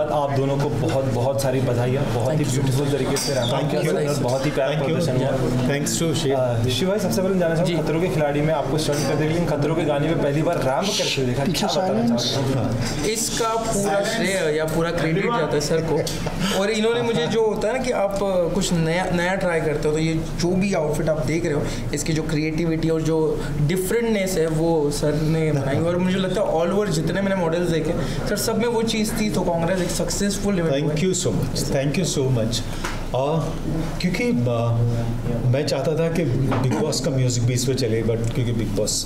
बात आप दोनों को बहुत बहुत सारी बधाइयाँ, बहुत ही ब्यूटीफुल तरीके से बहुत ही प्यारा प्रदर्शन हुआ। थैंक्स टू शिव भाई। सबसे पहले जानना चाहूँगा खतरों के खिलाड़ी में आपको स्टंट करते, लेकिन खतरों के गाने में पहली बार रैंप करते देखा, क्या बताना चाहूँगा? इसका पूरा श्रेय या पूरा क्रेडिट जाता है सर को। और इन्होंने मुझे जो होता है ना कि आप कुछ नया ट्राई करते हो, तो ये जो भी आउटफिट आप देख रहे हो, इसकी जो क्रिएटिविटी और जो डिफरेंटनेस है वो सर ने बनाई। और मुझे लगता है ऑल ओवर जितने मैंने मॉडल्स देखे सर, सब में वो चीज़ थी। तो कांग्रेस एक successful event. Thank you so much, thank you so much. क्योंकि मैं चाहता था कि बिग बॉस का म्यूज़िक भी इस पर चले, बट क्योंकि बिग बॉस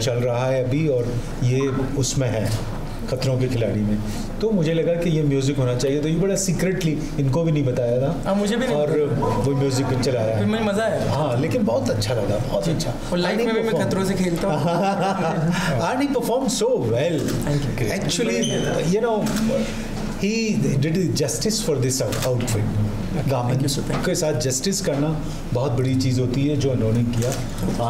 चल रहा है अभी और ये उसमें है खतरों के खिलाड़ी में, तो मुझे लगा कि ये म्यूज़िक होना चाहिए। तो ये बड़ा सीक्रेटली इनको भी नहीं बताया था, मुझे भी नहीं, और वो म्यूज़िक चलाया, फिर मुझे मज़ा आया। हाँ, लेकिन बहुत अच्छा लगा, बहुत अच्छा। और लाइफ में भी मैं खतरों से खेलता हूँ। And he performed so well. Actually, you know, he did justice for this outfit. गामिन के साथ जस्टिस करना बहुत बड़ी चीज़ होती है जो उन्होंने किया।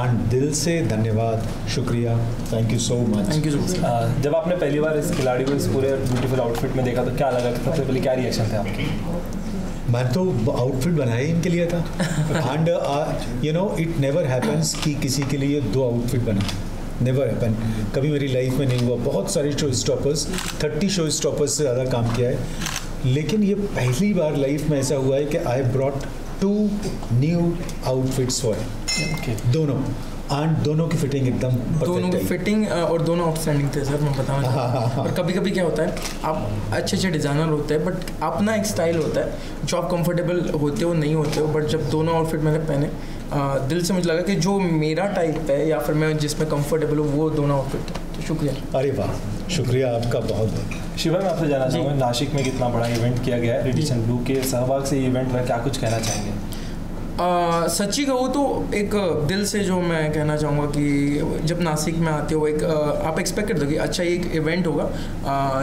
एंड दिल से धन्यवाद, शुक्रिया, thank you so much. Thank you so much. जब आपने पहली बार इस खिलाड़ी को इस पूरे ब्यूटीफुल आउटफिट में देखा तो क्या लगा? सबसे पहले क्या रिएक्शन थे आपके? मैंने तो आउटफिट बनाया ही इनके लिए था। And you know, it never happens कि किसी के लिए दो आउटफिट बना, नेवर हैपन, कभी मेरी लाइफ में नहीं हुआ। बहुत सारे शो स्टॉपर्स, 30 शो स्टॉपर्स से ज़्यादा काम किया है, लेकिन ये पहली बार लाइफ में ऐसा हुआ है कि I brought 2 new outfits for दोनों, एंड दोनों की फिटिंग एकदम दोनों की फिटिंग और दोनों आउटस्टैंडिंग थे सर, मैं बताऊँ। और कभी कभी क्या होता है, आप अच्छे डिज़ाइनर होते हैं, बट अपना एक स्टाइल होता है जो आप कंफर्टेबल होते हो नहीं होते हो। बट जब दोनों आउटफिट मैंने पहने, दिल से मुझे लगा कि जो मेरा टाइप है या फिर मैं जिसमें कंफर्टेबल हूँ वो दोनों आउटफिट है। तो शुक्रिया। अरे वाह, शुक्रिया आपका बहुत बहुत। शिवा, मैं आपसे जानना चाहूँगा, नासिक में कितना बड़ा इवेंट किया गया है, रेडिएशन ब्लू के सहभाग से इवेंट में क्या कुछ कहना चाहेंगे? सच्ची कहूँ तो एक दिल से जो मैं कहना चाहूँगा कि जब नासिक में आते हो, एक आप एक्सपेक्ट करते हो कि अच्छा ये एक इवेंट होगा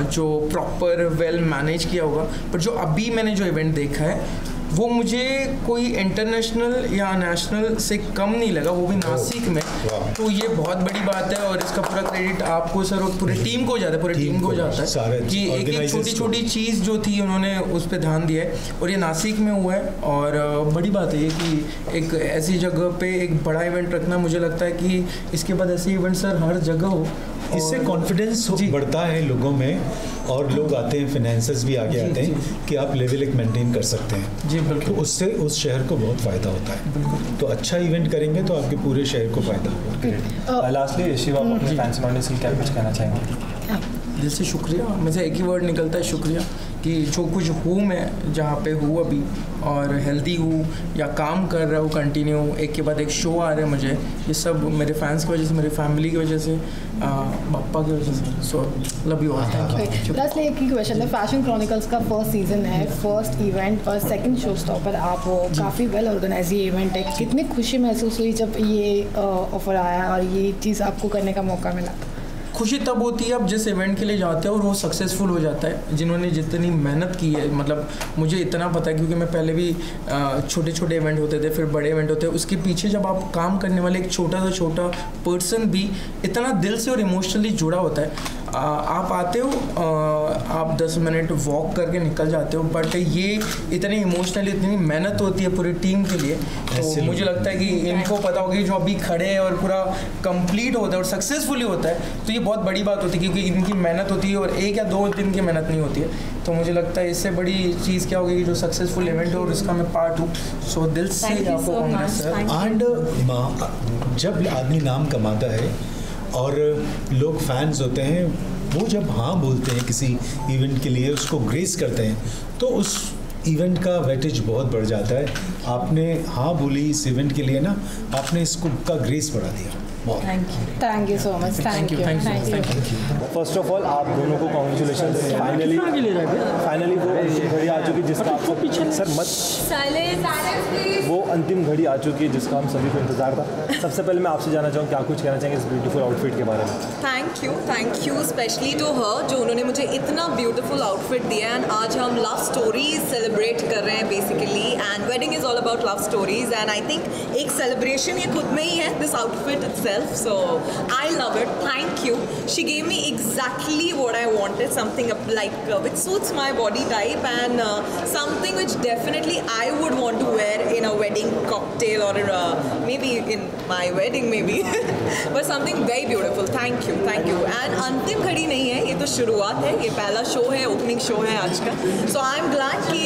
जो प्रॉपर वेल मैनेज किया होगा। पर जो अभी मैंने जो इवेंट देखा है वो मुझे कोई इंटरनेशनल या नेशनल से कम नहीं लगा, वो भी नासिक में। तो ये बहुत बड़ी बात है और इसका पूरा क्रेडिट आपको सर और पूरे टीम को हो जाता है, पूरे टीम को हो जाता है कि एक छोटी छोटी चीज़ जो थी उन्होंने उस पर ध्यान दिया है और ये नासिक में हुआ है। और बड़ी बात है ये कि एक ऐसी जगह पे एक बड़ा इवेंट रखना, मुझे लगता है कि इसके बाद ऐसे इवेंट सर हर जगह हो, इससे कॉन्फिडेंस बढ़ता है लोगों में और लोग आते हैं, फाइनेंसर्स भी आगे आते हैं कि आप लेवल एक मेंटेन कर सकते हैं। जी बिल्कुल, तो उससे उस शहर को बहुत फ़ायदा होता है। तो अच्छा इवेंट करेंगे तो आपके पूरे शहर को फ़ायदा होगा। लास्टली शिवा, आप अपने फैंस ऑडियंस से क्या कुछ कहना चाहेंगे? दिल से शुक्रिया। मुझे एक ही वर्ड निकलता है, शुक्रिया। कि जो कुछ हूँ मैं जहाँ पे हूँ अभी, और हेल्दी हूँ या काम कर रहा हूँ कंटिन्यू, एक के बाद एक शो आ रहे हैं मुझे, ये सब मेरे फैंस की वजह से, मेरी फैमिली की वजह से, पापा की वजह से। So love you all, thank you. Lastly एक ही क्वेश्चन है, फैशन क्रॉनिकल्स का फर्स्ट सीजन है, फर्स्ट इवेंट और सेकंड शो स्टॉपर आप हो, काफ़ी वेल ऑर्गेनाइज ये इवेंट है। कितनी खुशी महसूस हुई जब ये ऑफर आया और ये चीज़ आपको करने का मौका मिला? खुशी तब होती है आप जिस इवेंट के लिए जाते हो और वो सक्सेसफुल हो जाता है। जिन्होंने जितनी मेहनत की है, मतलब मुझे इतना पता है क्योंकि मैं पहले भी छोटे छोटे इवेंट होते थे, फिर बड़े इवेंट होते हैं, उसके पीछे जब आप काम करने वाले एक छोटा से छोटा पर्सन भी इतना दिल से और इमोशनली जुड़ा होता है। आप आते हो, आप 10 मिनट वॉक करके निकल जाते हो, बट ये इतनी इमोशनली इतनी मेहनत होती है पूरी टीम के लिए। तो मुझे लगता है कि इनको पता होगी जो अभी खड़े हैं और पूरा कंप्लीट होता है और सक्सेसफुली होता है, तो ये बहुत बड़ी बात होती है क्योंकि इनकी मेहनत होती है और 1 या 2 दिन की मेहनत नहीं होती है। तो मुझे लगता है इससे बड़ी चीज़ क्या होगी कि जो सक्सेसफुल इवेंट हो और उसका मैं पार्ट हूँ। सो दिल से आपको कांग्रेस सर। एंड जब आदमी नाम कमाता है और लोग फैंस होते हैं, वो जब हाँ बोलते हैं किसी इवेंट के लिए, उसको ग्रेस करते हैं, तो उस इवेंट का वेटेज बहुत बढ़ जाता है। आपने हाँ बोली इस इवेंट के लिए ना, आपने इसको का ग्रेस बढ़ा दिया। Thank you so much, thank you. First of all आप दोनों को कॉन्ग्रेचुलेशन, फाइनली वो घड़ी आ चुकी जिसका आपको पीछे सर वो अंतिम घड़ी आ चुकी है जिसका हम सभी को इंतजार था। सबसे पहले मैं आपसे जानना चाहूँ क्या कुछ कहना चाहेंगे इस ब्यूटीफुल आउटफिट के बारे में? Thank you specially to her जो उन्होंने मुझे इतना ब्यूटीफुल आउटफिट दिया। एंड आज हम लव स्टोरीज सेलिब्रेट कर रहे हैं basically, and wedding is all about love stories, and I think एक सेलिब्रेशन ये खुद में ही है, this outfit itself. herself. So I love it. Thank you. She gave me exactly what I wanted, something which suits my body type, and something which definitely I would want to wear in a wedding cocktail or maybe in my wedding maybe. But something very beautiful. Thank you. And अंतिम घड़ी नहीं है, ये तो शुरुआत है, ये पहला शो है, ओपनिंग शो है आज का. So I'm glad कि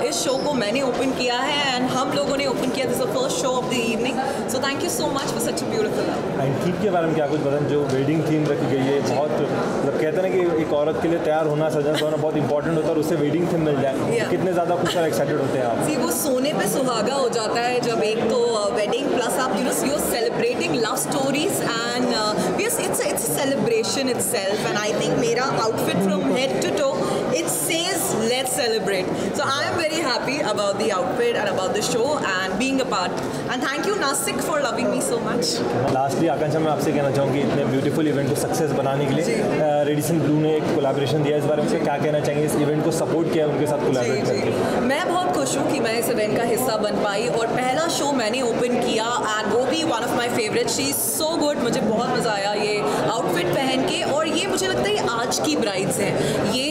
इस शो को मैंने ओपन किया है and हम लोगों ने ओपन किया. This is the first show of the evening. So thank you so much for such a beautiful love. And theme के बारे में क्या कुछ बताएं? जो वेडिंग थीम रखी गई है, बहुत मतलब कहते हैं ना कि एक औरत के लिए तैयार होना, सजना होना बहुत इंपॉर्टेंट होता है, और उससे वेडिंग थीम मिल जाए, कितने ज़्यादा खुश और एक्साइटेड होते हैं आप? See, वो सोने पे सुहागा हो जाता है जब एक तो वेडिंग प्लस आप you're celebrating love stories and yes, it's a celebration itself, and I think मेरा outfit from head to toe, it says let's celebrate. So I am very happy about the outfit and about the show and being a part, and thank you Nasik for loving me so much. Lastly Akanksha, मैं आपसे कहना चाहूँगी इतने beautiful event को success बनाने के लिए Radisson Blu ने एक कोलैबोरेशन दिया, इस बारे में क्या कहना चाहेंगे? इस इवेंट को सपोर्ट किया उनके साथ कोलैबोरेट करके. मैं बहुत खुश हूँ कि मैं इस इवेंट का हिस्सा बन पाई और पहला शो मैंने ओपन किया, एंड वो भी one of my favourite. She is so good. मुझे बहुत मज़ा आया ये आउटफिट पहन के, और ये मुझे लगता है आज की ब्राइड्स हैं, ये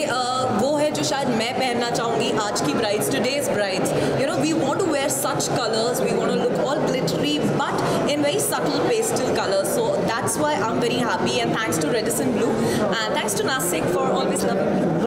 वो है जो शायद मैं पहनना चाहूँगी. आज की brides, today's brides, you know, we want to wear such colours, we want to look all glittery but in very subtle pastel colors. So that's why I'm very happy, and thanks to Redison Blue and thanks to Nasik for always loving me.